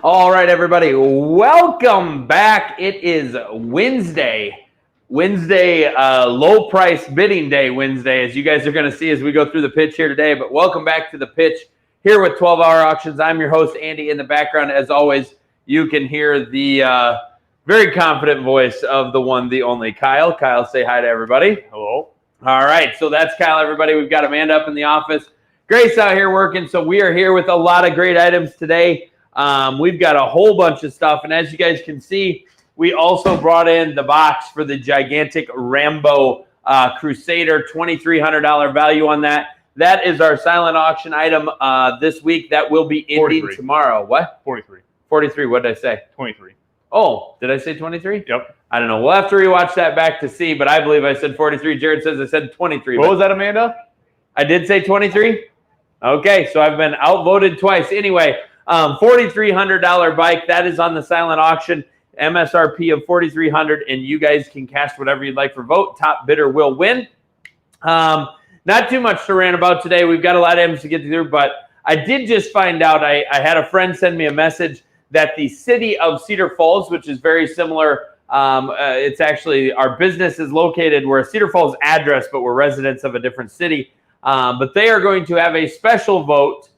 All right, everybody, welcome back. It is Wednesday, low price bidding day Wednesday, as you guys are going to see as we go through the pitch here today. But welcome back to the pitch here with 12-hour auctions. I'm your host, Andy. In the background, as always, you can hear the very confident voice of the one, the only Kyle. Kyle, say hi to everybody. Hello. All right, so that's Kyle, everybody. We've got Amanda up in the office. Grace out here working, so we are here with a lot of great items today. We've got a whole bunch of stuff, and as you guys can see, we also brought in the box for the gigantic Rambo Crusader, $2,300 value on that. That is our silent auction item this week. That will be ending 43. tomorrow. What? 43. 43. What did I say? 23. Oh, did I say 23? Yep. I don't know. We'll have to rewatch that back to see, but I believe I said 43. Jared says I said 23. What was that, Amanda? I did say 23? Okay, so I've been outvoted twice. Anyway, $4,300 bike. That is on the silent auction. MSRP of $4,300, and you guys can cast whatever you'd like for vote. Top bidder will win. Not too much to rant about today. We've got a lot of items to get through, but I did just find out. I had a friend send me a message that the city of Cedar Falls, which is very similar, it's actually our business is located. We're a Cedar Falls address, but we're residents of a different city. But they are going to have a special vote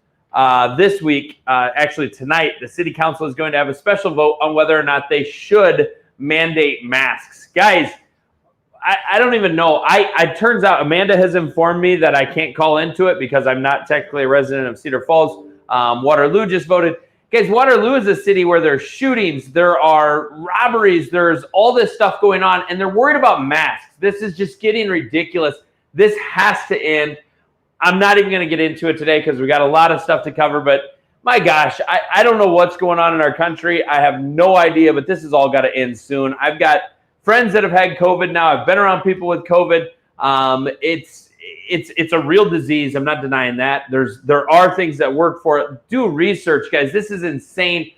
this week. Actually, tonight, the city council is going to have a special vote on whether or not they should mandate masks. Guys, I don't even know. It turns out Amanda has informed me that I can't call into it because I'm not technically a resident of Cedar Falls. Waterloo just voted. Guys, Waterloo is a city where there's shootings, there are robberies, there's all this stuff going on, and they're worried about masks. This is just getting ridiculous. This has to end. I'm not even going to get into it today because we got a lot of stuff to cover, but my gosh, I don't know what's going on in our country. I have no idea, but this has all got to end soon. I've got friends that have had COVID now. I've been around people with COVID. It's a real disease. I'm not denying that. There are things that work for it. Do research, guys. This is insane.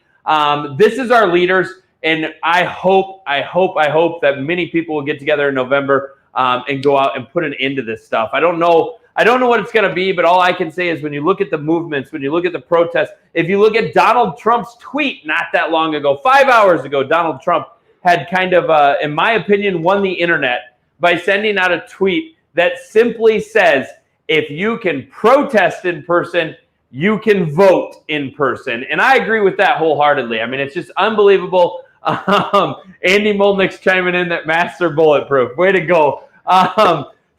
This is our leaders, and I hope that many people will get together in November and go out and put an end to this stuff. I don't know what it's going to be, but all I can say is when you look at the movements, when you look at the protests, if you look at Donald Trump's tweet not that long ago, 5 hours ago, Donald Trump had kind of, in my opinion, won the internet by sending out a tweet that simply says, if you can protest in person, you can vote in person. And I agree with that wholeheartedly. I mean, it's just unbelievable. Andy Molnick's chiming in that masks are bulletproof. Way to go.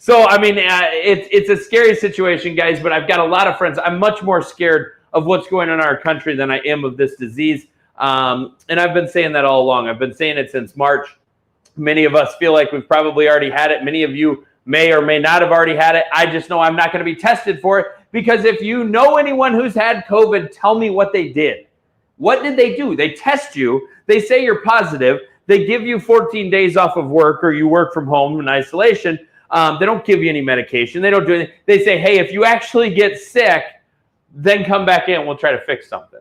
So, I mean, it's a scary situation, guys, but I've got a lot of friends. I'm much more scared of what's going on in our country than I am of this disease. And I've been saying that all along. I've been saying it since March. Many of us feel like we've probably already had it. Many of you may or may not have already had it. I just know I'm not going to be tested for it because if you know anyone who's had COVID, tell me what they did. What did they do? They test you. They say you're positive. They give you 14 days off of work or you work from home in isolation. They don't give you any medication. They don't do anything. They say, hey, if you actually get sick, then come back in. We'll try to fix something.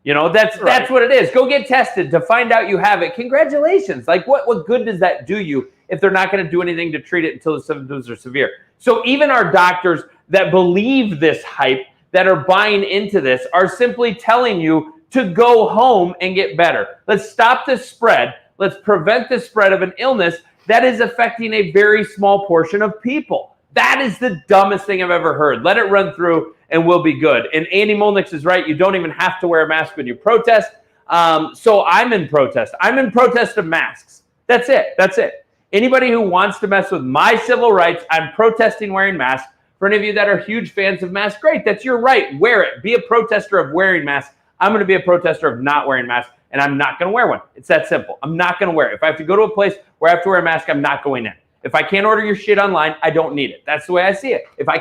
You know, that's what it is. Go get tested to find out you have it. Congratulations. Like, what good does that do you if they're not going to do anything to treat it until the symptoms are severe? So even our doctors that believe this hype, that are buying into this, are simply telling you to go home and get better. Let's stop the spread. Let's prevent the spread of an illness that is affecting a very small portion of people. That is the dumbest thing I've ever heard. Let it run through and we'll be good. And Andy Molnick is right. You don't even have to wear a mask when you protest. So I'm in protest. I'm in protest of masks. That's it. Anybody who wants to mess with my civil rights, I'm protesting wearing masks. For any of you that are huge fans of masks, great. That's your right. Wear it. Be a protester of wearing masks. I'm going to be a protester of not wearing masks, and I'm not going to wear one. It's that simple. I'm not going to wear it. If I have to go to a place where I have to wear a mask, I'm not going in. If I can't order your shit online, I don't need it. That's the way I see it. If I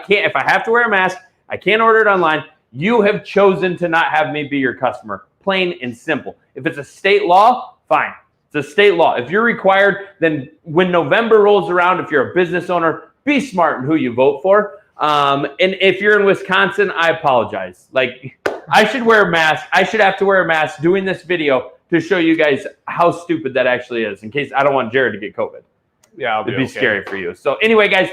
have to wear a mask, I can't order it online. You have chosen to not have me be your customer. Plain and simple. If it's a state law, fine. It's a state law. If you're required, then when November rolls around, if you're a business owner, be smart in who you vote for. And if you're in Wisconsin, I apologize. Like, I should wear a mask. I should have to wear a mask doing this video to show you guys how stupid that actually is, in case I don't want Jared to get COVID. Yeah, it'd be scary for you. So anyway, guys,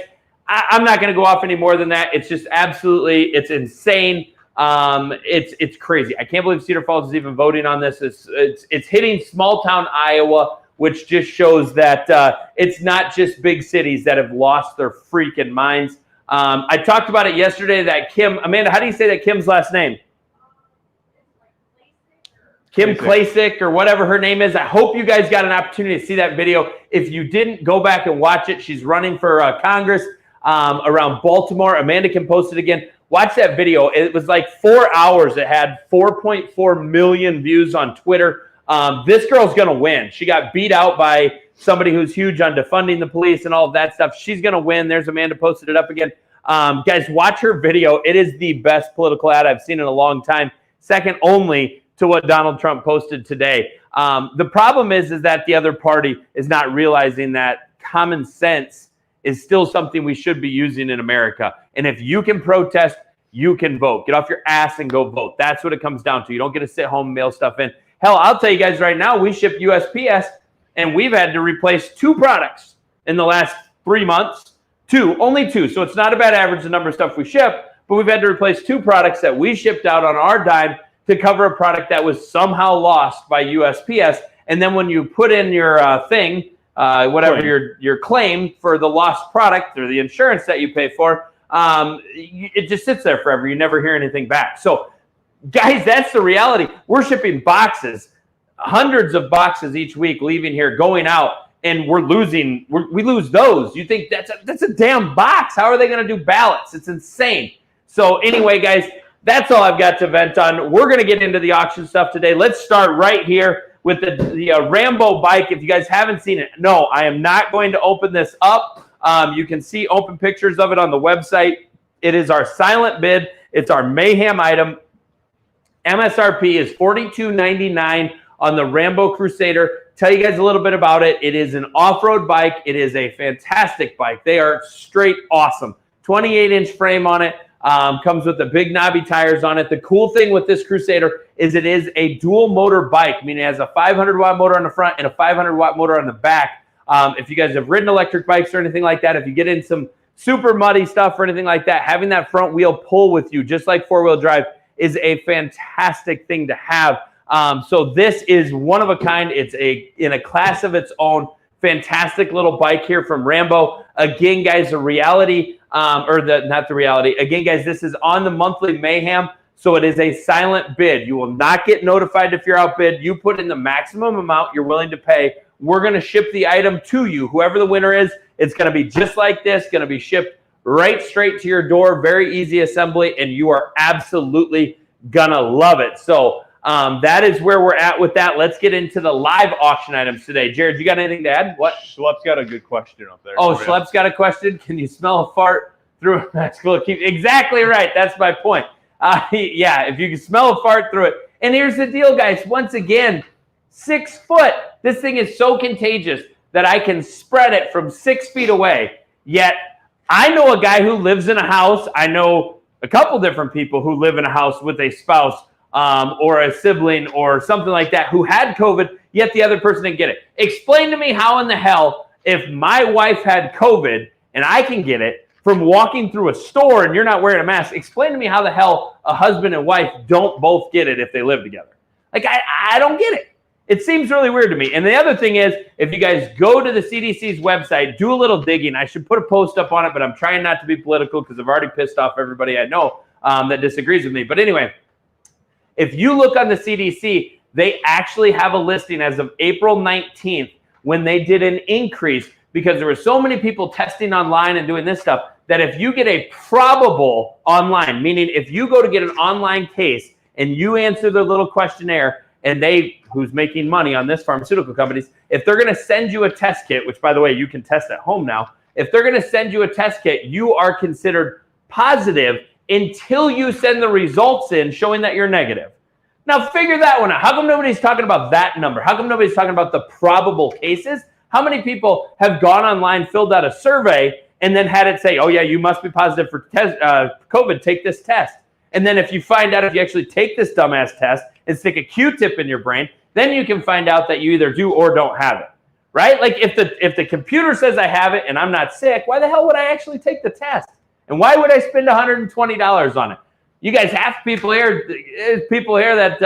I'm not going to go off any more than that. It's just absolutely, it's insane. It's crazy. I can't believe Cedar Falls is even voting on this. It's hitting small town Iowa, which just shows that it's not just big cities that have lost their freaking minds. I talked about it yesterday that Amanda, how do you say that Kim's last name? Kim Klacik or whatever her name is. I hope you guys got an opportunity to see that video. If you didn't, go back and watch it. She's running for Congress around Baltimore. Amanda can post it again. Watch that video. It was like 4 hours. It had 4.4 million views on Twitter. This girl's going to win. She got beat out by somebody who's huge on defunding the police and all of that stuff. She's going to win. There's Amanda posted it up again. Guys, watch her video. It is the best political ad I've seen in a long time. Second only to what Donald Trump posted today. The problem is that the other party is not realizing that common sense is still something we should be using in America. And if you can protest, you can vote. Get off your ass and go vote. That's what it comes down to. You don't get to sit home and mail stuff in. Hell, I'll tell you guys right now, we ship USPS, and we've had to replace 2 products in the last 3 months. Only two. So it's not a bad average, the number of stuff we ship, but we've had to replace 2 products that we shipped out on our dime to cover a product that was somehow lost by USPS. And then when you put in your your claim for the lost product or the insurance that you pay for, it just sits there forever. You never hear anything back. So, guys, that's the reality. We're shipping boxes, hundreds of boxes each week, leaving here, going out, and we lose those. You think that's a damn box? How are they going to do ballots? It's insane. So anyway, guys, that's all I've got to vent on. We're going to get into the auction stuff today. Let's start right here with the Rambo bike. If you guys haven't seen it, no, I am not going to open this up. You can see open pictures of it on the website. It is our silent bid. It's our mayhem item. MSRP is $42.99 on the Rambo Crusader. Tell you guys a little bit about it. It is an off-road bike. It is a fantastic bike. They are straight awesome. 28-inch frame on it. Comes with the big knobby tires on it. The cool thing with this Crusader is it is a dual motor bike, meaning it has a 500-watt motor on the front and a 500-watt motor on the back. If you guys have ridden electric bikes or anything like that, if you get in some super muddy stuff or anything like that, having that front wheel pull with you, just like four-wheel drive, is a fantastic thing to have. So this is one of a kind. It's in a class of its own. Fantastic little bike here from Rambo. Again, guys, the reality, not the reality. Again, guys, this is on the monthly mayhem, so it is a silent bid. You will not get notified if you're outbid. You put in the maximum amount you're willing to pay. We're going to ship the item to you. Whoever the winner is, it's going to be just like this, going to be shipped right straight to your door. Very easy assembly, and you are absolutely going to love it. So that is where we're at with that. Let's get into the live auction items today. Jared, you got anything to add? What? Schlepp's got a good question up there. Oh, Schlepp's got a question. Can you smell a fart through it? That's cool. Exactly right. That's my point. Yeah, if you can smell a fart through it. And here's the deal, guys. Once again, 6 foot. This thing is so contagious that I can spread it from 6 feet away. Yet, I know a guy who lives in a house. I know a couple different people who live in a house with a spouse or a sibling or something like that who had COVID, yet the other person didn't get it. Explain to me how in the hell, if my wife had COVID and I can get it from walking through a store and you're not wearing a mask, explain to me how the hell a husband and wife don't both get it if they live together. Like, I don't get it. It seems really weird to me. And the other thing is, if you guys go to the CDC's website, do a little digging. I should put a post up on it, but I'm trying not to be political because I've already pissed off everybody I know that disagrees with me. But anyway, if you look on the CDC, they actually have a listing as of April 19th when they did an increase because there were so many people testing online and doing this stuff that if you get a probable online, meaning if you go to get an online case and you answer their little questionnaire and who's making money on this, pharmaceutical companies, if they're going to send you a test kit, which by the way, you can test at home now, if they're going to send you a test kit, you are considered positive until you send the results in showing that you're negative. Now figure that one out. How come nobody's talking about that number? How come nobody's talking about the probable cases? How many people have gone online, filled out a survey, and then had it say, oh yeah, you must be positive for COVID, take this test. And then if you find out if you actually take this dumbass test and stick a Q-tip in your brain, then you can find out that you either do or don't have it, right? Like if the computer says I have it and I'm not sick, why the hell would I actually take the test? And why would I spend $120 on it? You guys, half people here that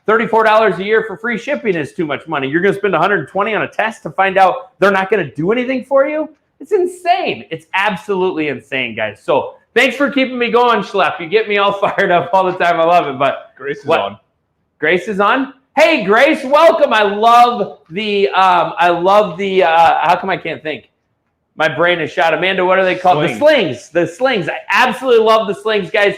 $34 a year for free shipping is too much money. You're going to spend $120 on a test to find out they're not going to do anything for you? It's insane. It's absolutely insane, guys. So thanks for keeping me going, Schlepp. You get me all fired up all the time. I love it. But Grace is on. Grace is on? Hey, Grace, welcome. I love the how come I can't think? My brain is shot. Amanda, what are they called? The slings. I absolutely love the slings, guys.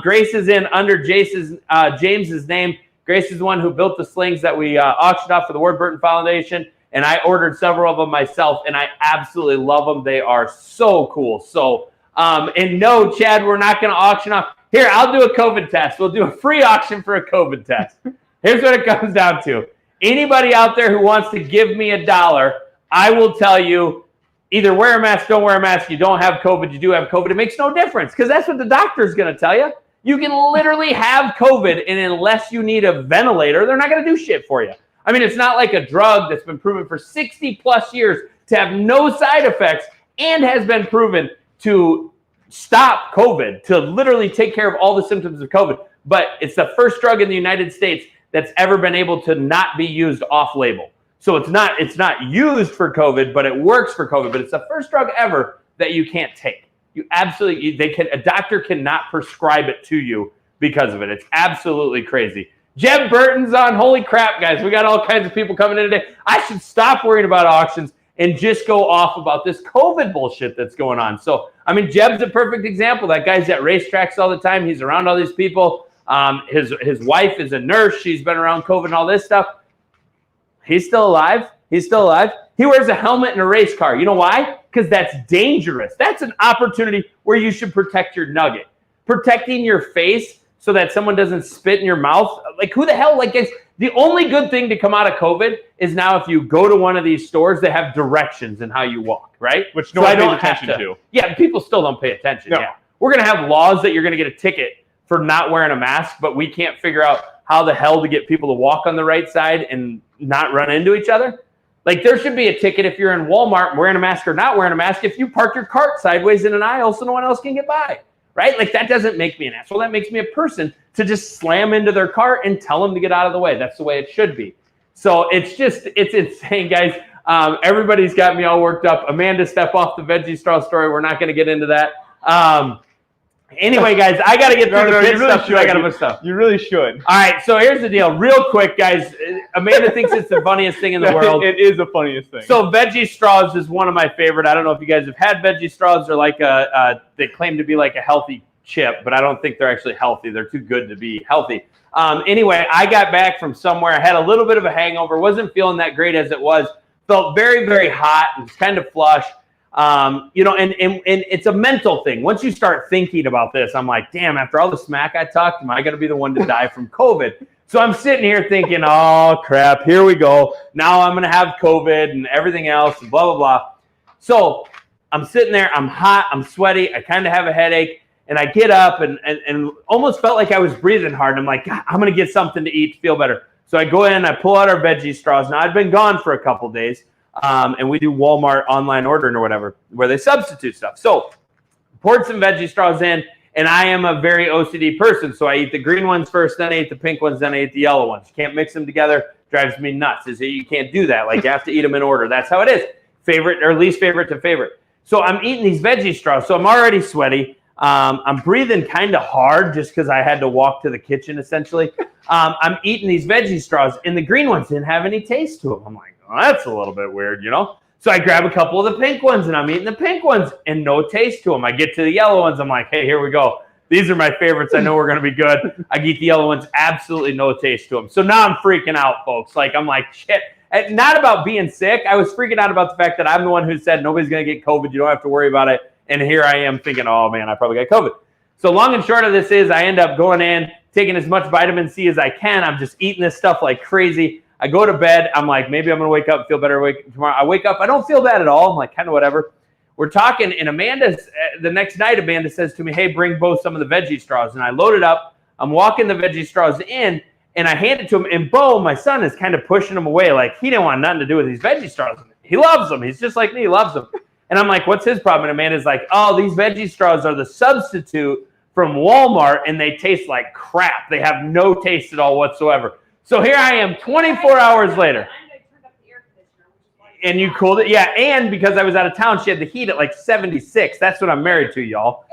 Grace is in under James's name. Grace is the one who built the slings that we auctioned off for the Ward Burton Foundation, and I ordered several of them myself, and I absolutely love them. They are so cool. So, and no, Chad, we're not going to auction off. Here, I'll do a COVID test. We'll do a free auction for a COVID test. Here's what it comes down to. Anybody out there who wants to give me $1, I will tell you, either wear a mask, don't wear a mask, you don't have COVID, you do have COVID. It makes no difference because that's what the doctor is going to tell you. You can literally have COVID, and unless you need a ventilator, they're not going to do shit for you. I mean, it's not like a drug that's been proven for 60-plus years to have no side effects and has been proven to stop COVID, to literally take care of all the symptoms of COVID. But it's the first drug in the United States that's ever been able to not be used off-label. So it's not used for COVID, but it works for COVID. But it's the first drug ever that you can't take. You absolutely, a doctor cannot prescribe it to you because of it. It's absolutely crazy. Jeb Burton's on. Holy crap, guys. We got all kinds of people coming in today. I should stop worrying about auctions and just go off about this COVID bullshit that's going on. So, I mean, Jeb's a perfect example. That guy's at racetracks all the time. He's around all these people. His wife is a nurse. She's been around COVID and all this stuff. He's still alive. He's still alive. He wears a helmet in a race car. You know why? Because that's dangerous. That's an opportunity where you should protect your nugget. Protecting your face so that someone doesn't spit in your mouth. Like, who the hell? Like, it's the only good thing to come out of COVID is now if you go to one of these stores, they have directions in how you walk, right? Which no one pays attention to. Yeah, people still don't pay attention. No. Yeah. We're going to have laws that you're going to get a ticket for not wearing a mask, but we can't figure out how the hell to get people to walk on the right side and not run into each other. Like, there should be a ticket if you're in Walmart wearing a mask or not wearing a mask if you park your cart sideways in an aisle so no one else can get by, right? Like, that doesn't make me an asshole. That makes me a person to just slam into their cart and tell them to get out of the way. That's the way it should be. So it's insane, guys. Everybody's got me all worked up. Amanda, step off the veggie straw story. We're not going to get into that. Anyway, guys, I got to get through the pit stuff. I got to put stuff. You really should. All right, so here's the deal. Real quick, guys. Amanda thinks it's the funniest thing in the world. It is the funniest thing. So veggie straws is one of my favorite. I don't know if you guys have had veggie straws. They're like they claim to be like a healthy chip, but I don't think they're actually healthy. They're too good to be healthy. Anyway, I got back from somewhere. I had a little bit of a hangover. Wasn't feeling that great as it was. Felt very, very hot. It was kind of flush. And it's a mental thing. Once you start thinking about this, I'm like, damn, after all the smack I talked, am I going to be the one to die from COVID? So I'm sitting here thinking, oh, crap, here we go. Now I'm going to have COVID and everything else, and blah, blah, blah. So I'm sitting there. I'm hot. I'm sweaty. I kind of have a headache. And I get up and almost felt like I was breathing hard. I'm like, God, I'm going to get something to eat to feel better. So I go in and I pull out our veggie straws. Now, I'd been gone for a couple days. And we do Walmart online ordering or whatever, where they substitute stuff. So poured some veggie straws in, and I am a very OCD person. So I eat the green ones first, then I eat the pink ones, then I eat the yellow ones. You can't mix them together. Drives me nuts. You can't do that. Like, you have to eat them in order. That's how it is. Favorite or least favorite to favorite. So I'm eating these veggie straws. So I'm already sweaty. I'm breathing kind of hard just because I had to walk to the kitchen, essentially. I'm eating these veggie straws, and the green ones didn't have any taste to them. I'm like, oh, that's a little bit weird, you know? So I grab a couple of the pink ones, and I'm eating the pink ones, and no taste to them. I get to the yellow ones. I'm like, hey, here we go. These are my favorites. I know we're going to be good. I eat the yellow ones, absolutely no taste to them. So now I'm freaking out, folks. Like, I'm like, shit. And not about being sick. I was freaking out about the fact that I'm the one who said nobody's going to get COVID. You don't have to worry about it. And here I am thinking, oh, man, I probably got COVID. So long and short of this is I end up going in, taking as much vitamin C as I can. I'm just eating this stuff like crazy. I go to bed. I'm like, maybe I'm going to wake up and feel better tomorrow. I wake up. I don't feel bad at all. I'm like, kind of whatever. We're talking, and the next night, Amanda says to me, hey, bring both some of the veggie straws. And I load it up. I'm walking the veggie straws in, and I hand it to him. And Bo, my son, is kind of pushing them away. Like, he didn't want nothing to do with these veggie straws. He loves them. He's just like me. He loves them. And I'm like, what's his problem? And Amanda's like, oh, these veggie straws are the substitute from Walmart, and they taste like crap. They have no taste at all whatsoever. So here I am 24 hours later. And you cooled it? Yeah, and because I was out of town, she had the heat at like 76. That's what I'm married to, y'all.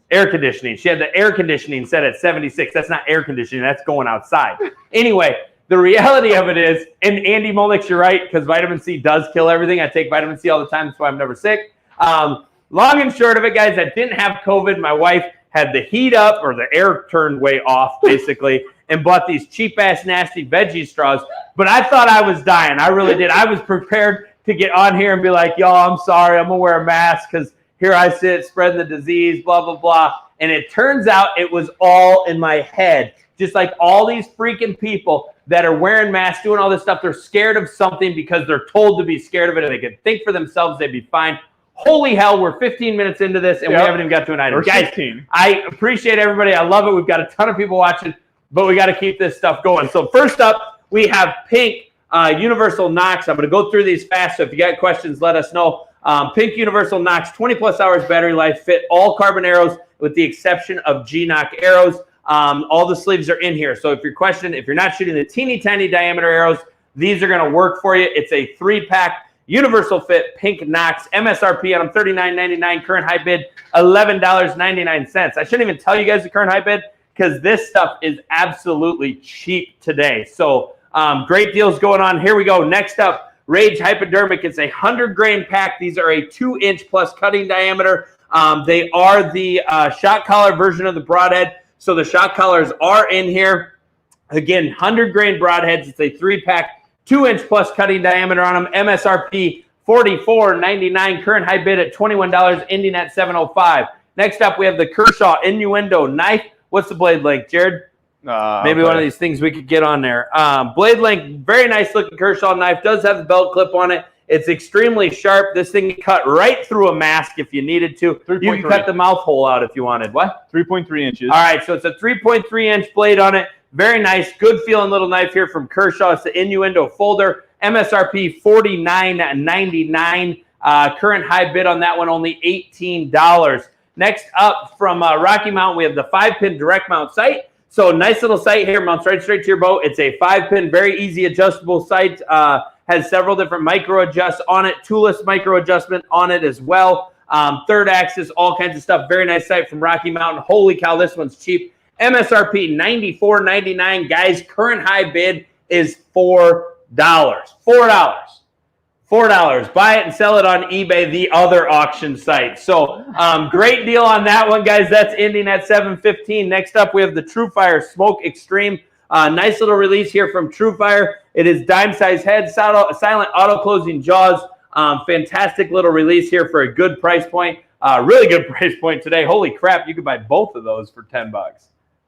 Air conditioning. She had the air conditioning set at 76. That's not air conditioning. That's going outside. Anyway, the reality of it is, and Andy Molnix, you're right, because vitamin C does kill everything. I take vitamin C all the time. That's why I'm never sick. Long and short of it, guys, I didn't have COVID. My wife had the heat up, or the air turned way off, basically, and bought these cheap-ass, nasty veggie straws. But I thought I was dying. I really did. I was prepared to get on here and be like, y'all, I'm sorry. I'm going to wear a mask because here I sit spreading the disease, blah, blah, blah. And it turns out it was all in my head. Just like all these freaking people that are wearing masks, doing all this stuff, they're scared of something because they're told to be scared of it, and they can think for themselves they'd be fine. Holy hell, we're 15 minutes into this, and we haven't even got to an item. Guys, 16. I appreciate everybody. I love it. We've got a ton of people watching, but we got to keep this stuff going. So first up, we have Pink Universal Knox. I'm going to go through these fast, so if you got questions, let us know. Pink Universal Knox, 20-plus hours battery life, fit all carbon arrows with the exception of G-Knock arrows. All the sleeves are in here. So if you're not shooting the teeny tiny diameter arrows, these are going to work for you. It's a 3-pack universal fit Pink Knox. MSRP on them $39.99. Current high bid $11.99. I shouldn't even tell you guys the current high bid because this stuff is absolutely cheap today. So great deals going on. Here we go. Next up, Rage Hypodermic. It's a 100-grain pack. These are a 2-inch plus cutting diameter. They are the shot collar version of the broadhead. So the shot collars are in here. Again, 100-grain broadheads. It's a 3-pack, 2-inch plus cutting diameter on them. MSRP $44.99. Current high bid at $21, ending at $7.05. Next up, we have the Kershaw Innuendo knife. What's the blade length, Jared? Maybe one of these things we could get on there. Blade length, very nice looking Kershaw knife. Does have the belt clip on it. It's extremely sharp. This thing can cut right through a mask if you needed to. You can cut the mouth hole out if you wanted. What? 3.3 inches. All right, so it's a 3.3-inch blade on it. Very nice, good feeling little knife here from Kershaw. It's the Innuendo folder. MSRP $49.99. Current high bid on that one only $18. Next up from Rocky Mountain, we have the 5-pin direct mount sight. So nice little sight here, mounts right straight to your bow. It's a 5-pin, very easy adjustable sight. Has several different micro adjusts on it, toolless micro adjustment on it as well. Third axis, all kinds of stuff. Very nice sight from Rocky Mountain. Holy cow, this one's cheap. MSRP $94.99. Guys, current high bid is $4. $4. Buy it and sell it on eBay, the other auction site. So great deal on that one, guys. That's ending at $7.15. Next up, we have the TrueFire Smoke Extreme. Nice little release here from TrueFire. It is dime size head, silent auto closing jaws. Fantastic little release here for a good price point. Really good price point today. Holy crap, you could buy both of those for $10.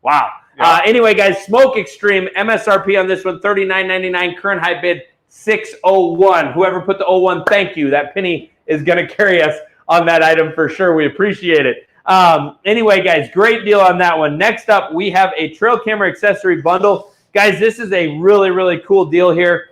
Wow. Yeah. Anyway, guys, Smoke Extreme, MSRP on this one, $39.99. Current high bid, $6.01. Whoever put the 01, thank you. That penny is going to carry us on that item for sure. We appreciate it. Anyway, guys, great deal on that one. Next up, we have a trail camera accessory bundle. Guys, this is a really, really cool deal here.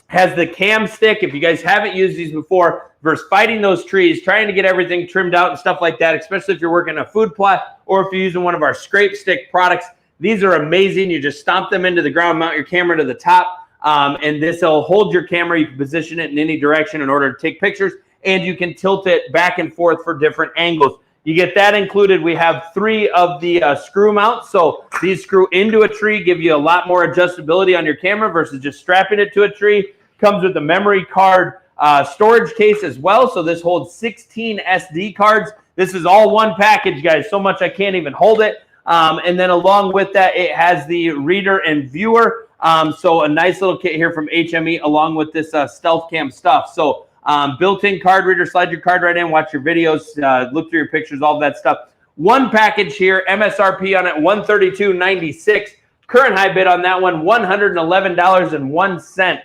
Has the cam stick. If you guys haven't used these before, versus fighting those trees, trying to get everything trimmed out and stuff like that, especially if you're working a food plot or if you're using one of our scrape stick products, these are amazing. You just stomp them into the ground, mount your camera to the top, and this will hold your camera. You can position it in any direction in order to take pictures, and you can tilt it back and forth for different angles. You get that included. We have 3 of the screw mounts. So these screw into a tree, give you a lot more adjustability on your camera versus just strapping it to a tree. Comes with a memory card storage case as well. So this holds 16 SD cards. This is all one package, guys. So much I can't even hold it. And then along with that, it has the reader and viewer. So a nice little kit here from HME along with this Stealth Cam stuff. So built-in card reader, slide your card right in, watch your videos, look through your pictures, all that stuff. One package here, MSRP on it, $132.96. Current high bid on that one, $111.01.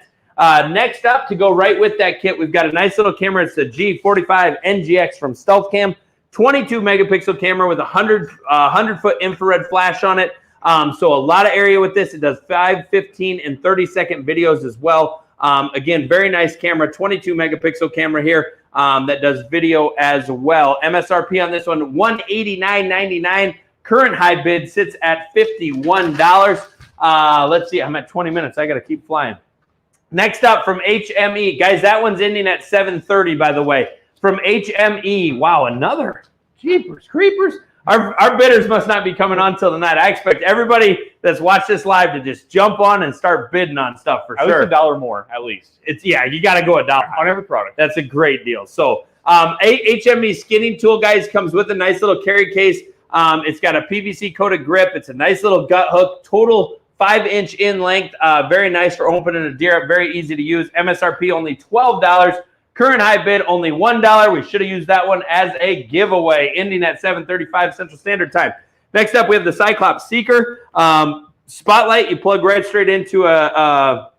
Next up, to go right with that kit, we've got a nice little camera. It's the G45 NGX from Stealth Cam, 22 megapixel camera with a 100-foot infrared flash on it. So a lot of area with this. It does 5, 15, and 30-second videos as well. Again, very nice camera, 22 megapixel camera here that does video as well. MSRP on this one, $189.99. Current high bid sits at $51. Let's see. I'm at 20 minutes. I got to keep flying. Next up from HME. Guys, that one's ending at 7:30, by the way. From HME. Wow, another. Jeepers creepers. Our bidders must not be coming on till tonight. I expect everybody that's watched this live to just jump on and start bidding on stuff for sure. At least $1 more, at least. You got to go $1 on every product. That's a great deal. So HME skinning tool, guys, comes with a nice little carry case. It's got a PVC coated grip. It's a nice little gut hook. Total 5-inch in length. Very nice for opening a deer up. Very easy to use. MSRP only $12. Current high bid only $1. We should have used that one as a giveaway, ending at 7:35 Central Standard Time. Next up, we have the Cyclops Seeker Spotlight. You plug right straight into a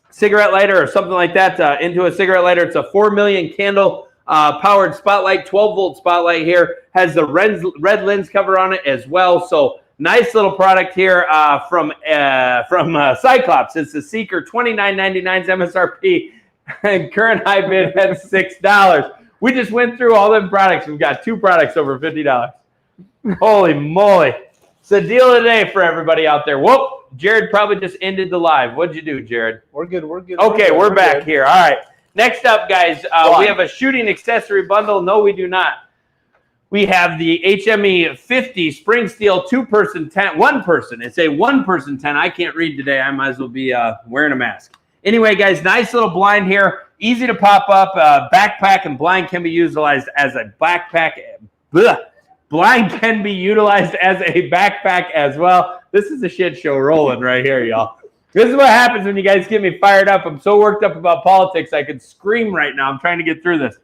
cigarette lighter or something like that. Into a cigarette lighter. It's a 4 million candle powered spotlight, 12-volt spotlight here. Has the red lens cover on it as well. So nice little product here from Cyclops. It's the Seeker, $29.99 MSRP. And current high bid at $6. We just went through all them products. We've got 2 products over $50. Holy moly. It's a deal of the day for everybody out there. Whoop. Jared probably just ended the live. What'd you do, Jared? We're good. Okay, we're back here. All right. Next up, guys, we have a shooting accessory bundle. No, we do not. We have the HME 50 spring steel 2-person tent. 1-person. It's a 1-person tent. I can't read today. I might as well be wearing a mask. Anyway, guys, nice little blind here. Easy to pop up. Backpack and blind can be utilized as a backpack. Blind can be utilized as a backpack as well. This is a shit show rolling right here, y'all. This is what happens when you guys get me fired up. I'm so worked up about politics, I could scream right now. I'm trying to get through this.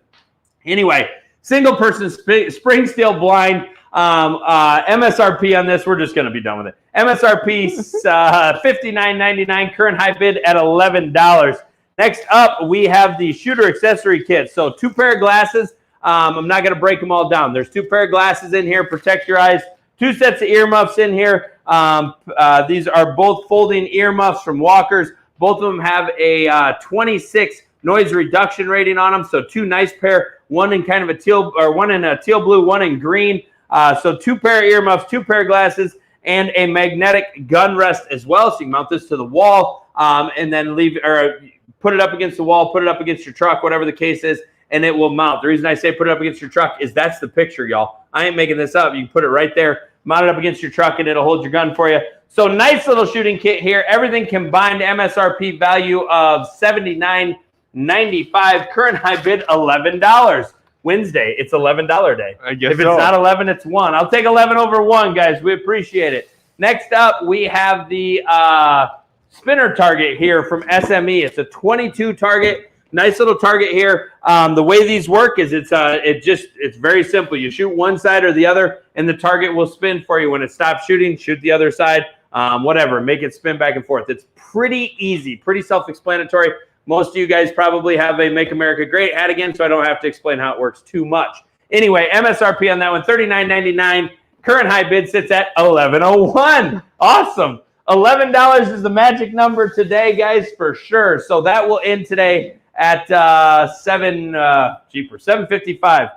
Anyway, single person spring steel blind. MSRP on this, we're just going to be done with it. MSRP $59.99, current high bid at $11. Next up, we have the shooter accessory kit. So 2 pair of glasses. I'm not going to break them all down. There's 2 pair of glasses in here, protect your eyes. 2 sets of earmuffs in here. These are both folding earmuffs from Walkers. Both of them have a 26 noise reduction rating on them. So 2 nice pair, one in kind of a teal, or one in a teal blue, one in green. So 2 pair of earmuffs, 2 pair of glasses, and a magnetic gun rest as well. So you can mount this to the wall and then put it up against the wall, put it up against your truck, whatever the case is, and it will mount. The reason I say put it up against your truck is that's the picture, y'all. I ain't making this up. You can put it right there, mount it up against your truck, and it'll hold your gun for you. So nice little shooting kit here. Everything combined, MSRP value of $79.95. Current high bid $11. Wednesday, it's $11 day. I guess if it's not 11, it's 1. I'll take 11 over 1, guys. We appreciate it. Next up, we have the spinner target here from SME. It's a 22 target. Nice little target here. The way these work is it's very simple. You shoot one side or the other, and the target will spin for you. When it stops shooting, shoot the other side. Whatever, make it spin back and forth. It's pretty easy, pretty self-explanatory. Most of you guys probably have a Make America Great hat again, so I don't have to explain how it works too much. Anyway, MSRP on that one, $39.99. Current high bid sits at $11.01. Awesome. $11 is the magic number today, guys, for sure. So that will end today at $755.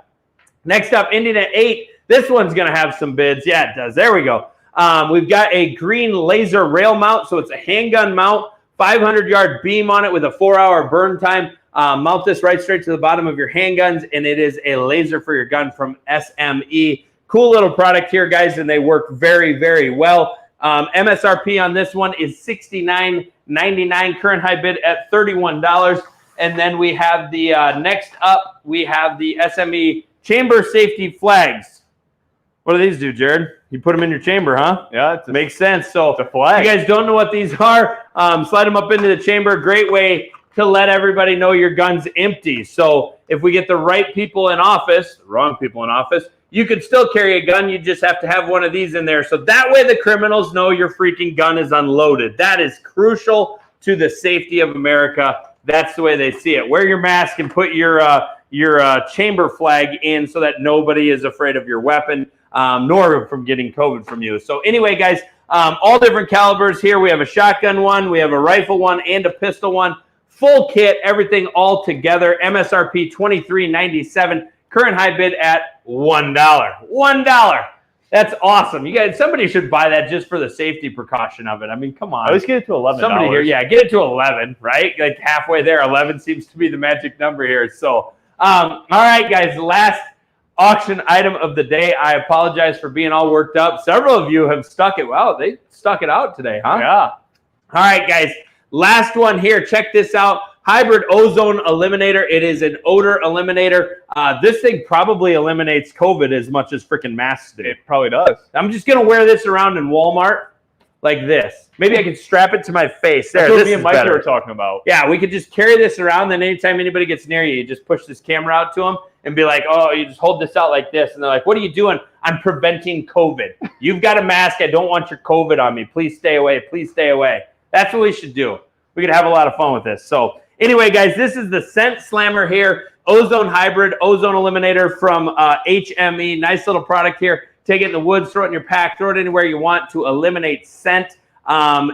Next up, ending at 8. This one's going to have some bids. Yeah, it does. There we go. We've got a green laser rail mount, so it's a handgun mount. 500-yard beam on it with a 4-hour burn time. Mount this right straight to the bottom of your handguns, and it is a laser for your gun from SME. Cool little product here, guys, and they work very, very well. MSRP on this one is $69.99. Current high bid at $31. And then we have the next up, we have the SME chamber safety flags. What do these do, Jared? You put them in your chamber, huh? Yeah, makes sense. So it's a flag. If you guys don't know what these are, slide them up into the chamber. Great way to let everybody know your gun's empty. So if we get the right people in office, the wrong people in office, you could still carry a gun. You just have to have one of these in there. So that way the criminals know your freaking gun is unloaded. That is crucial to the safety of America. That's the way they see it. Wear your mask and put your chamber flag in so that nobody is afraid of your weapon, nor from getting COVID from you. So anyway, guys, all different calibers here. We have a shotgun one, we have a rifle one, and a pistol one. Full kit, everything all together. MSRP $23.97. Current high bid at $1. $1. That's awesome. You guys, somebody should buy that just for the safety precaution of it. I mean, come on. At least get it to $11. Somebody here, yeah, get it to 11, right? Like halfway there. 11 seems to be the magic number here. So, all right, guys, last auction item of the day. I apologize for being all worked up. Several of you have stuck it. Well, they stuck it out today, huh? Yeah. All right, guys, last one here. Check this out. Hybrid ozone eliminator. It is an odor eliminator. This thing probably eliminates COVID as much as freaking masks do. It probably does. I'm just going to wear this around in Walmart like this. Maybe I can strap it to my face. There, That's what this me is and Mike better. were talking about. Yeah, we could just carry this around. Then anytime anybody gets near you, you just push this camera out to them and be like, oh, you just hold this out like this. And they're like, what are you doing? I'm preventing COVID. You've got a mask. I don't want your COVID on me. Please stay away. Please stay away. That's what we should do. We could have a lot of fun with this. So anyway, guys, this is the Scent Slammer here. Ozone Hybrid, Ozone Eliminator from HME. Nice little product here. Take it in the woods, throw it in your pack, throw it anywhere you want to eliminate scent.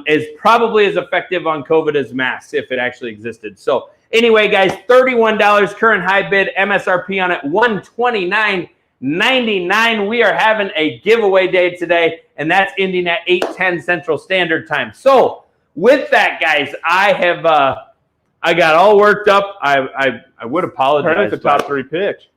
Is probably as effective on COVID as masks if it actually existed. So anyway, guys, $31 current high bid, MSRP on it, $129.99. We are having a giveaway day today, and that's ending at 8:10 Central Standard Time. So with that, guys, I have I got all worked up. I would apologize. Turn it the top 3 pitch.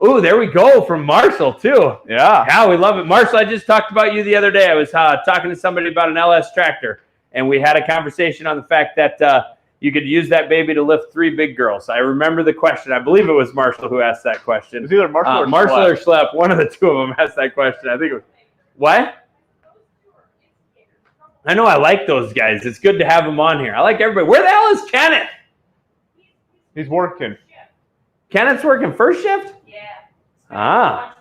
Ooh, there we go from Marshall too. Yeah. Yeah, we love it. Marshall, I just talked about you the other day. I was talking to somebody about an LS tractor, and we had a conversation on the fact that you could use that baby to lift 3 big girls. I remember the question. I believe it was Marshall who asked that question. It was either Marshall or Schlepp. One of the two of them asked that question. I think it was. What? I know I like those guys. It's good to have them on here. I like everybody. Where the hell is Kenneth? He's working. Kenneth's working first shift? Yeah. Ah.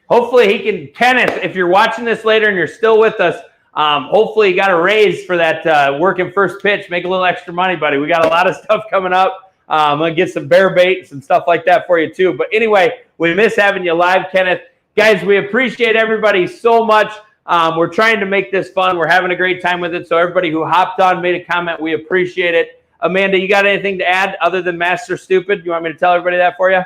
Hopefully he can. Kenneth, if you're watching this later and you're still with us, hopefully you got a raise for that working first pitch. Make a little extra money, buddy. We got a lot of stuff coming up. I'm going to get some bear bait, some stuff like that for you too. But anyway, we miss having you live, Kenneth. Guys, we appreciate everybody so much. We're trying to make this fun. We're having a great time with it. So everybody who hopped on, made a comment, we appreciate it. Amanda, you got anything to add other than Master Stupid? You want me to tell everybody that for you?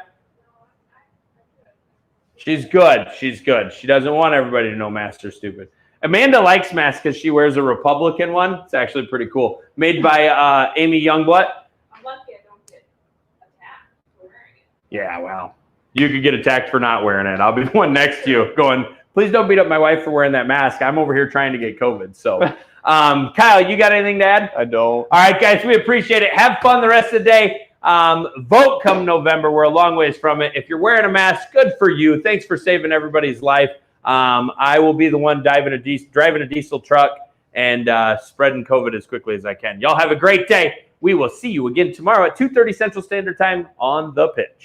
She's good. She's good. She doesn't want everybody to know Master Stupid. Amanda likes masks because she wears a Republican one. It's actually pretty cool. Made by Amy Youngblood. I'm lucky I don't get attacked for wearing it. Yeah, well, you could get attacked for not wearing it. I'll be the one next to you going, please don't beat up my wife for wearing that mask. I'm over here trying to get COVID. So, Kyle, you got anything to add? I don't. All right, guys, we appreciate it. Have fun the rest of the day. Vote come November. We're a long ways from it. If you're wearing a mask, good for you. Thanks for saving everybody's life. I will be the one driving a diesel truck and spreading COVID as quickly as I can. Y'all have a great day. We will see you again tomorrow at 2:30 Central Standard Time on The Pitch.